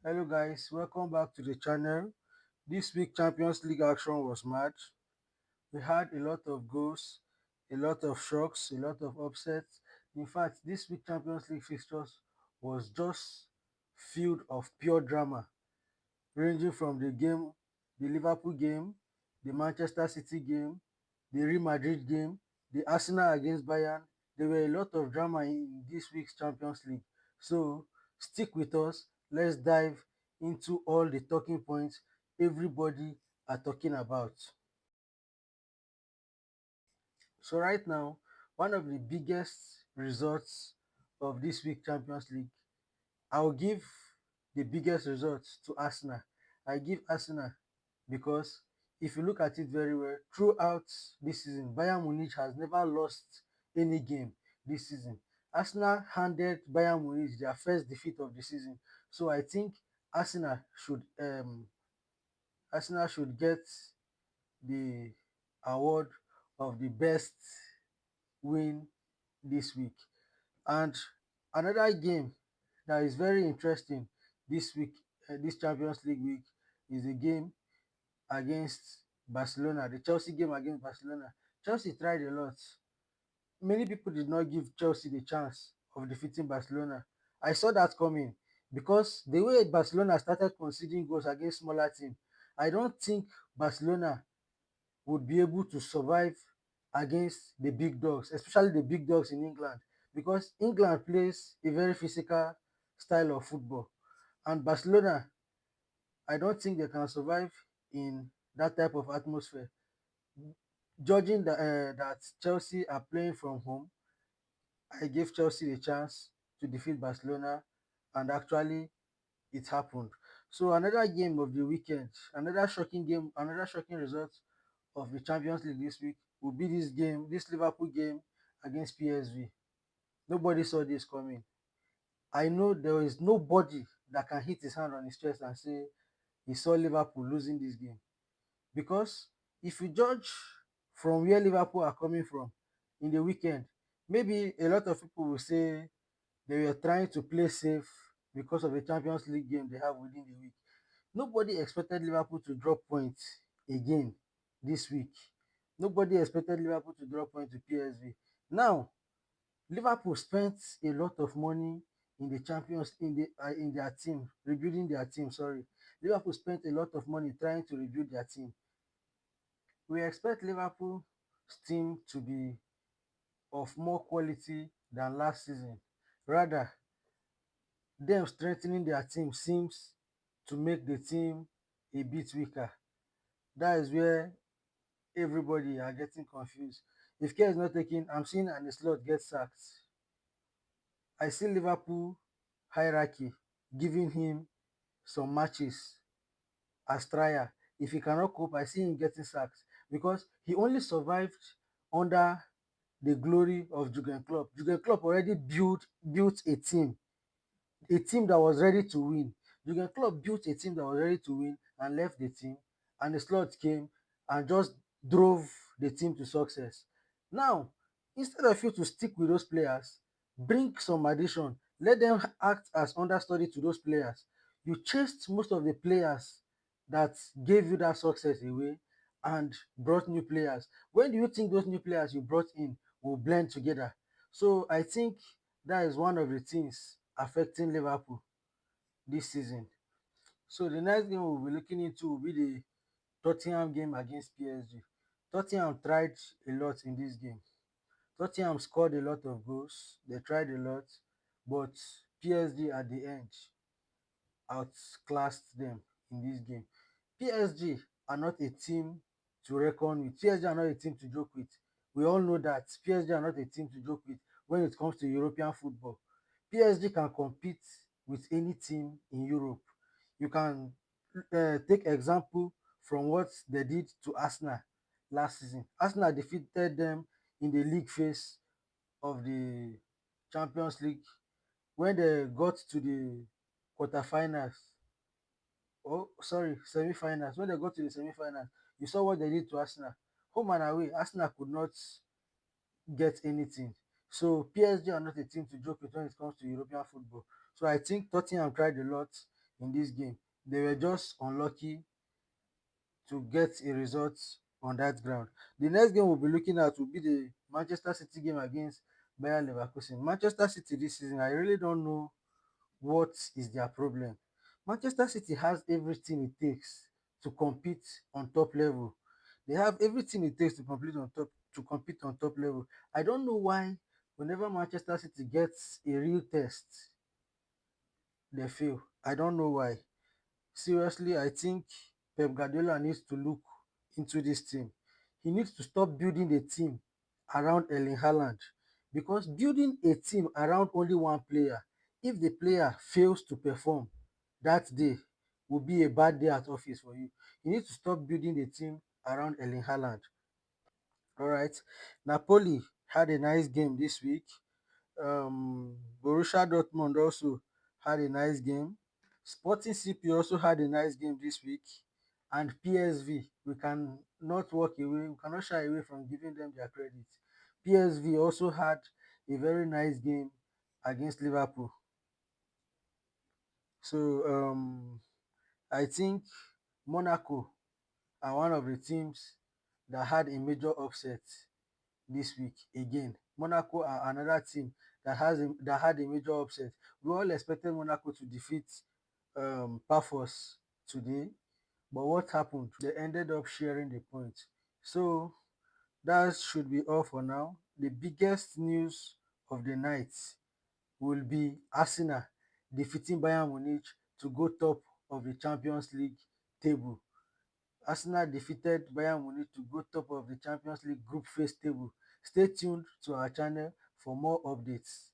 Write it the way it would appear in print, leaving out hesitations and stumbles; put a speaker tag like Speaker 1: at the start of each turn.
Speaker 1: Hello guys, welcome back to the channel. This week Champions League action was mad. We had a lot of goals, a lot of shocks, a lot of upsets. In fact, this week Champions League fixtures was just filled of pure drama, ranging from the Liverpool game, the Manchester City game, the Real Madrid game, the Arsenal against Bayern. There were a lot of drama in this week's Champions League. So stick with us. Let's dive into all the talking points everybody are talking about. So right now, one of the biggest results of this week Champions League, I'll give the biggest results to Arsenal. I give Arsenal because if you look at it very well, throughout this season, Bayern Munich has never lost any game this season. Arsenal handed Bayern Munich their first defeat of the season. So I think Arsenal should um Arsenal should get the award of the best win this week. And another game that is very interesting this week, this Champions League week, is a game against Barcelona, the Chelsea game against Barcelona. Chelsea tried a lot. Many people did not give Chelsea the chance of defeating Barcelona. I saw that coming because the way Barcelona started conceding goals against smaller teams, I don't think Barcelona would be able to survive against the big dogs, especially the big dogs in England, because England plays a very physical style of football. And Barcelona, I don't think they can survive in that type of atmosphere. Judging that Chelsea are playing from home, I gave Chelsea a chance to defeat Barcelona, and actually it happened. So another game of the weekend, another shocking game, another shocking result of the Champions League this week will be this game, this Liverpool game against PSV. Nobody saw this coming. I know there is nobody that can hit his hand on his chest and say he saw Liverpool losing this game. Because if you judge from where Liverpool are coming from in the weekend, maybe a lot of people will say they were trying to play safe because of the Champions League game they have within the week. Nobody expected Liverpool to drop points again this week. Nobody expected Liverpool to drop points to PSV. Now, Liverpool spent a lot of money in the champions in their team, rebuilding their team. Sorry, Liverpool spent a lot of money trying to rebuild their team. We expect Liverpool's team to be of more quality than last season. Rather, them strengthening their team seems to make the team a bit weaker. That is where everybody are getting confused. If care is not taken, I'm seeing an slot get sacked. I see Liverpool hierarchy giving him some matches as trial. If he cannot cope, I see him getting sacked because he only survived under the glory of Jurgen Klopp. Jurgen Klopp already built a team that was ready to win. Jurgen Klopp built a team that was ready to win and left the team, and the slot came and just drove the team to success. Now, instead of you to stick with those players, bring some addition, let them act as understudy to those players. You chased most of the players that gave you that success away and brought new players. When do you think those new players you brought in will blend together? So I think that is one of the things affecting Liverpool this season. So the next game we'll be looking into will be the Tottenham game against PSG. Tottenham tried a lot in this game. Tottenham scored a lot of goals. They tried a lot, but PSG at the end outclassed them in this game. PSG are not a team to reckon with. PSG are not a team to joke with. We all know that PSG are not a team to joke with when it comes to European football. PSG can compete with any team in Europe. You can take example from what they did to Arsenal last season. Arsenal defeated them in the league phase of the Champions League when they got to the quarterfinals. Oh, sorry, semi-finals. When they got to the semi-finals, you saw what they did to Arsenal. Home and away, Arsenal could not get anything. So PSG are not a team to joke with when it comes to European football. So I think Tottenham tried a lot in this game. They were just unlucky to get a result on that ground. The next game we'll be looking at will be the Manchester City game against Bayer Leverkusen. Manchester City this season, I really don't know what is their problem. Manchester City has everything it takes to compete on top level. They have everything it takes to compete on top level. I don't know why whenever Manchester City gets a real test, they fail. I don't know why. Seriously, I think Pep Guardiola needs to look into this team. He needs to stop building a team around Erling Haaland, because building a team around only one player, if the player fails to perform that day, will be a bad day at office for you. You need to stop building a team around Erling Haaland. All right. Napoli had a nice game this week. Borussia Dortmund also had a nice game. Sporting CP also had a nice game this week. And PSV, we cannot shy away from giving them their credit. PSV also had a very nice game against Liverpool. So I think Monaco are one of the teams that had a major upset this week again. Monaco are another team that had a major upset. We all expected Monaco to defeat Pafos today, but what happened? They ended up sharing the point. So that should be all for now. The biggest news of the night will be Arsenal defeating Bayern Munich to go top of the Champions League table. Arsenal defeated Bayern Munich to go top of the Champions League group phase table. Stay tuned to our channel for more updates.